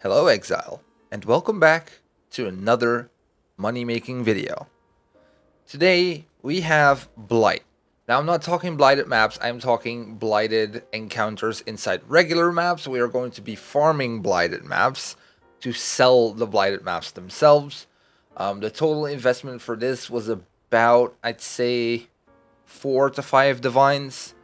Hello Exile, and welcome back to another money-making video. Today we have Blight. Now I'm not talking blighted maps, I'm talking blighted encounters inside regular maps. We are going to be farming blighted maps to sell the blighted maps themselves. The total investment for this was about, I'd say, 4 to 5 divines.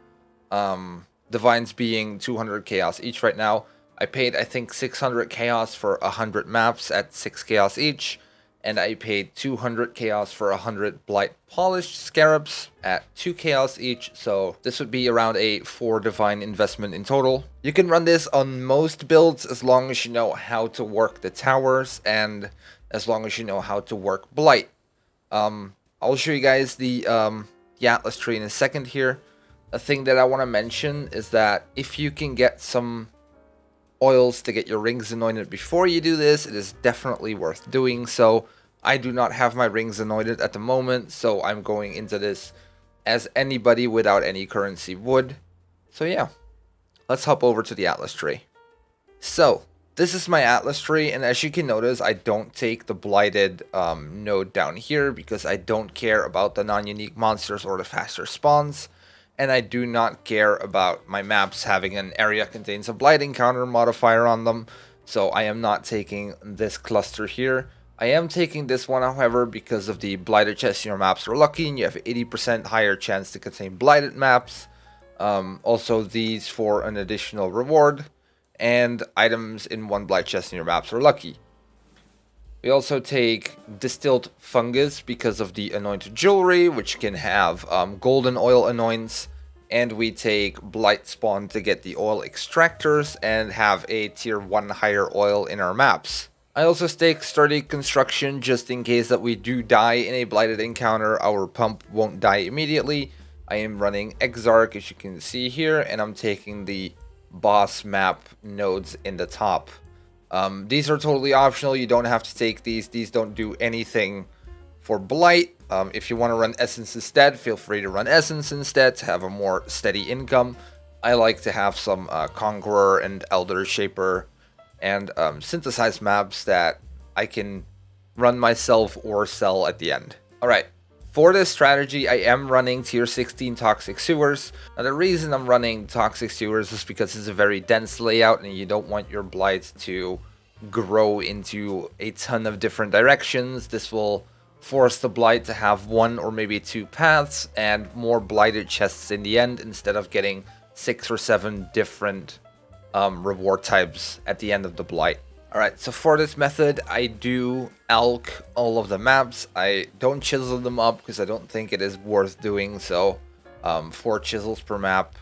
Divines being 200 chaos each right now. I paid, I think, 600 chaos for 100 maps at 6 chaos each, and I paid 200 chaos for 100 blight polished scarabs at 2 chaos each, so this would be around a 4 divine investment in total. You can run this on most builds as long as you know how to work the towers and as long as you know how to work blight. I'll show you guys the Atlas tree in a second here. A thing that I want to mention is that if you can get some oils to get your rings anointed before you do this, it is definitely worth doing so. I do not have my rings anointed at the moment, so I'm going into this as anybody without any currency would. So yeah, let's hop over to the Atlas tree. So this is my Atlas tree, and as you can notice, I don't take the blighted node down here because I don't care about the non-unique monsters or the faster spawns. And I do not care about my maps having an area contains a blight encounter modifier on them, so I am not taking this cluster here. I am taking this one, however, because of the blighted chests in your maps are lucky, and you have 80% higher chance to contain blighted maps. Also these for an additional reward, and items in one blight chest in your maps are lucky. We also take distilled fungus because of the anointed jewelry, which can have golden oil anoints. And we take blight spawn to get the oil extractors and have a tier 1 higher oil in our maps. I also stake sturdy construction just in case that we do die in a blighted encounter, our pump won't die immediately. I am running Exile, as you can see here, and I'm taking the boss map nodes in the top. These are totally optional. You don't have to take these. These don't do anything for blight. If you want to run essence instead, feel free to run essence instead to have a more steady income. I like to have some conqueror and elder shaper and synthesized maps that I can run myself or sell at the end. Alright, for this strategy, I am running tier 16 toxic sewers. Now the reason I'm running toxic sewers is because it's a very dense layout and you don't want your blight to grow into a ton of different directions. This will force the blight to have 1 or maybe 2 paths and more blighted chests in the end instead of getting 6 or 7 different reward types at the end of the blight. Alright, so for this method, I do alch all of the maps. I don't chisel them up because I don't think it is worth doing so. 4 chisels per map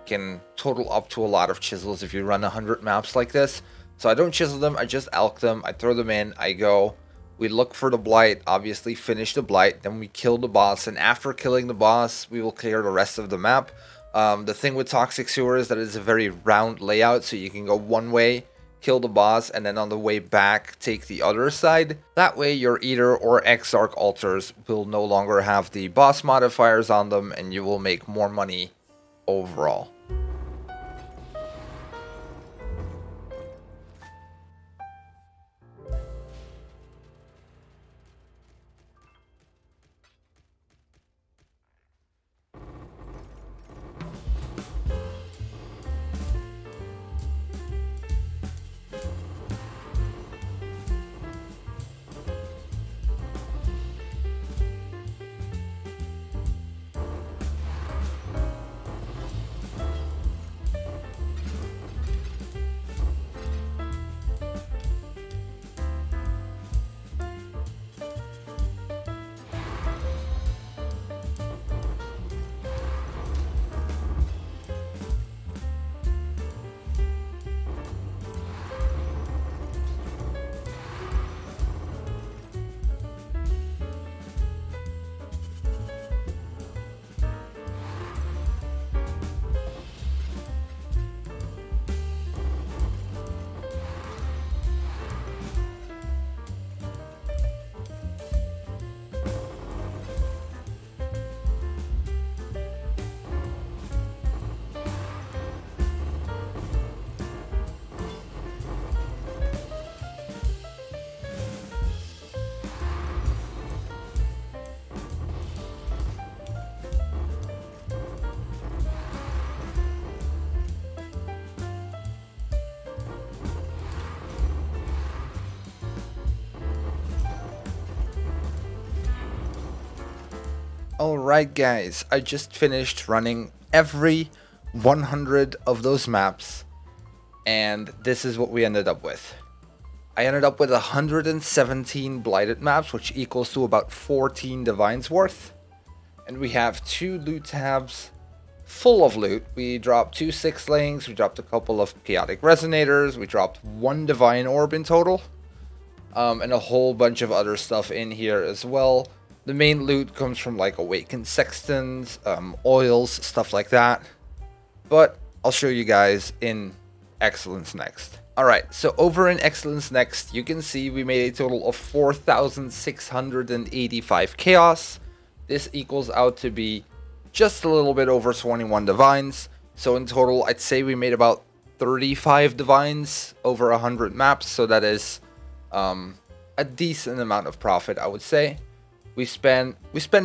can total up to a lot of chisels if you run 100 maps like this. So I don't chisel them, I just alch them, I throw them in, I go. We look for the blight, obviously finish the blight, then we kill the boss, and after killing the boss, we will clear the rest of the map. The thing with Toxic Sewer is that it's a very round layout, so you can go one way, kill the boss, and then on the way back, take the other side. That way, your Eater or Exarch altars will no longer have the boss modifiers on them, and you will make more money overall. Alright guys, I just finished running every 100 of those maps, and this is what we ended up with. I ended up with 117 blighted maps, which equals to about 14 divines worth. And we have 2 loot tabs full of loot. We dropped 2 sixlings, we dropped a couple of chaotic resonators, we dropped 1 divine orb in total, and a whole bunch of other stuff in here as well. The main loot comes from like awakened sextons, oils, stuff like that. But I'll show you guys in Excellence Next. Alright, so over in Excellence Next, you can see we made a total of 4,685 chaos. This equals out to be just a little bit over 21 divines. So in total, I'd say we made about 35 divines over 100 maps. So that is a decent amount of profit, I would say. We spend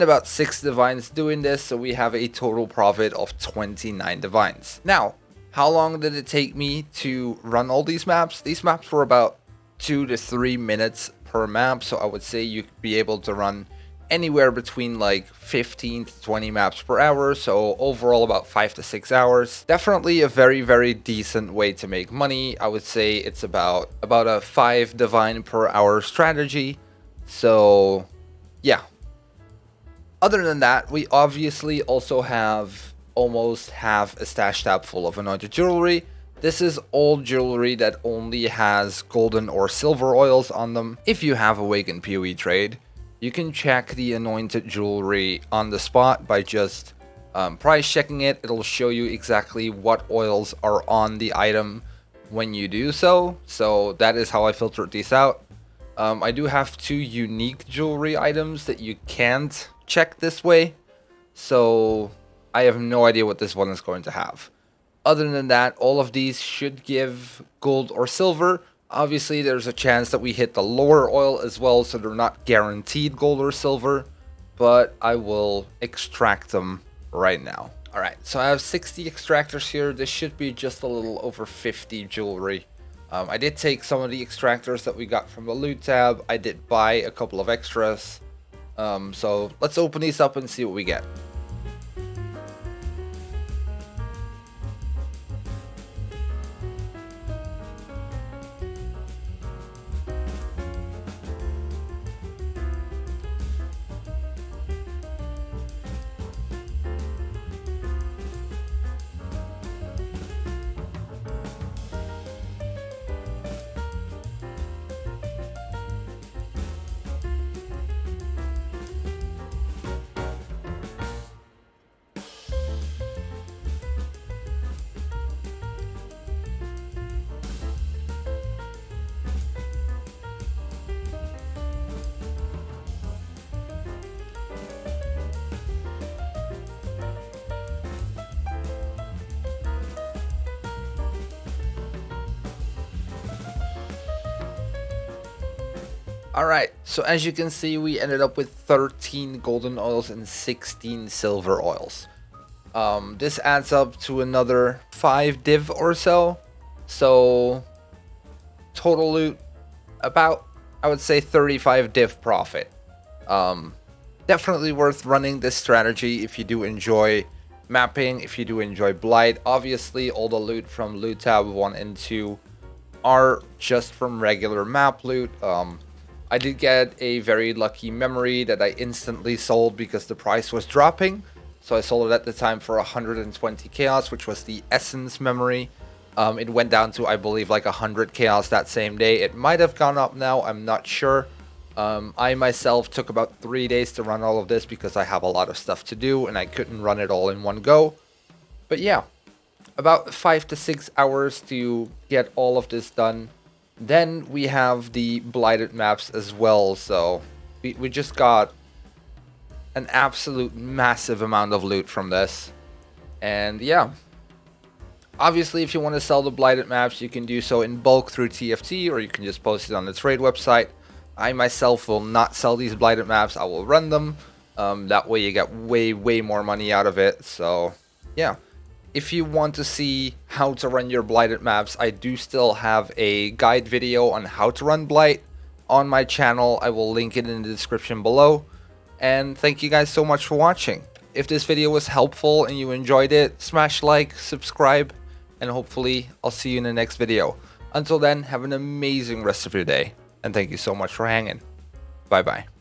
about 6 divines doing this, so we have a total profit of 29 divines. Now, how long did it take me to run all these maps? These maps were about 2 to 3 minutes per map, so I would say you'd be able to run anywhere between like 15 to 20 maps per hour, so overall about 5 to 6 hours. Definitely a very, very decent way to make money. I would say it's about a 5 divine per hour strategy, so yeah. Other than that, we obviously also have almost half a stash tab full of anointed jewelry. This is all jewelry that only has golden or silver oils on them. If you have awakened PoE trade, you can check the anointed jewelry on the spot by just price checking it. It'll show you exactly what oils are on the item when you do so. So that is how I filtered these out. I do have 2 unique jewelry items that you can't check this way, so I have no idea what this one is going to have. Other than that, all of these should give gold or silver. Obviously, there's a chance that we hit the lower oil as well, so they're not guaranteed gold or silver, but I will extract them right now. Alright, so I have 60 extractors here. This should be just a little over 50 jewelry. I did take some of the extractors that we got from the loot tab. I did buy a couple of extras. So let's open these up and see what we get. Alright, so as you can see, we ended up with 13 golden oils and 16 silver oils. This adds up to another 5 div or so. So, total loot, about, I would say, 35 div profit. Definitely worth running this strategy if you do enjoy mapping, if you do enjoy Blight. Obviously, all the loot from loot tab 1 and 2 are just from regular map loot. I did get a very lucky memory that I instantly sold because the price was dropping. So I sold it at the time for 120 chaos, which was the essence memory. It went down to, I believe, like 100 chaos that same day. It might have gone up now, I'm not sure. I myself took about 3 days to run all of this because I have a lot of stuff to do and I couldn't run it all in one go. But yeah, about 5 to 6 hours to get all of this done. Then we have the blighted maps as well, so we just got an absolute massive amount of loot from this. And yeah, obviously if you want to sell the blighted maps, you can do so in bulk through TFT, or you can just post it on the trade website. I myself will not sell these blighted maps, I will run them. That way you get way more money out of it. So yeah, if you want to see how to run your blighted maps, I do still have a guide video on how to run Blight on my channel. I will link it in the description below. And thank you guys so much for watching. If this video was helpful and you enjoyed it, smash like, subscribe, and hopefully I'll see you in the next video. Until then, have an amazing rest of your day, and thank you so much for hanging. Bye bye.